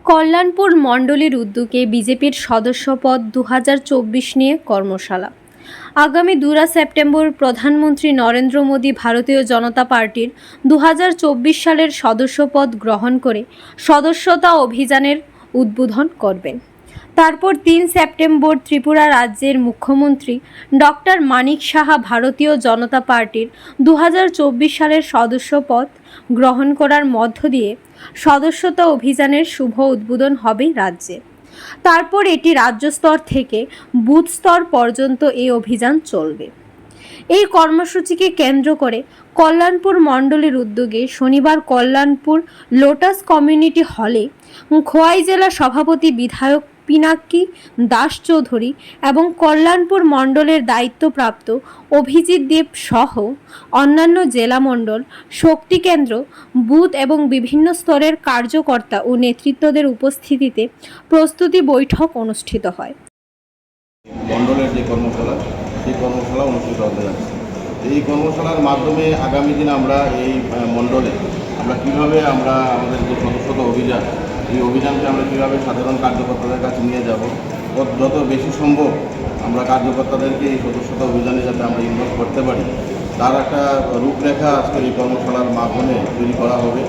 কল্যাণপুর মণ্ডলীর উদ্যোগে বিজেপির সদস্যপদ 2024 নিয়ে কর্মশালা। আগামী 2 সেপ্টেম্বর প্রধানমন্ত্রী নরেন্দ্র মোদী ভারতীয় জনতা পার্টির 2024 সালের সদস্যপদ গ্রহণ করে সদস্যতা অভিযানের উদ্বোধন করবেন। তারপর 3 সেপ্টেম্বর ত্রিপুরা রাজ্যের মুখ্যমন্ত্রী ডক্টর মানিক সাহা ভারতীয় জনতা পার্টির 2024 সালের সদস্যপদ গ্রহণ করার মধ্য দিয়ে সদস্যতা অভিযানের শুভ উদ্বোধন হবে রাজ্যে। তারপর এটি রাজ্য স্তর থেকে বুথ স্তর পর্যন্ত এই অভিযান চলবে। এই কর্মসূচিকে কেন্দ্র করে কল্যাণপুর মণ্ডলীর উদ্যোগে শনিবার কল্যাণপুর লোটাস কমিউনিটি হলে খোয়াই জেলা সভাপতি বিধায়ক পিনাকি দাস চৌধুরী এবং কল্যাণপুর মণ্ডলের দায়িত্বপ্রাপ্ত অভিজিৎ দেব সহ অন্যান্য জেলা মণ্ডল, শক্তি কেন্দ্র, বুথ এবং বিভিন্ন স্তরের কার্যকর্তা ও নেতৃত্বদের উপস্থিতিতে প্রস্তুতি বৈঠক অনুষ্ঠিত হয়। মণ্ডলের যে কর্মশালা, সেই কর্মশালা অনুষ্ঠিত হতে যাচ্ছে। এই কর্মশালার মাধ্যমে আগামী দিনে আমরা এই মণ্ডলে কীভাবে আমাদের যে সদস্যতা অভিযান, এই অভিযানকে আমরা কীভাবে সাধারণ কার্যকর্তাদের কাছে নিয়ে যাব, যত বেশি সম্ভব আমরা কার্যকর্তাদেরকে এই সদস্যতা অভিযানে যাতে আমরা ইনভলভ করতে পারি, তার একটা রূপরেখা আজকের এই কর্মশালার মাধ্যমে তৈরি করা হবে।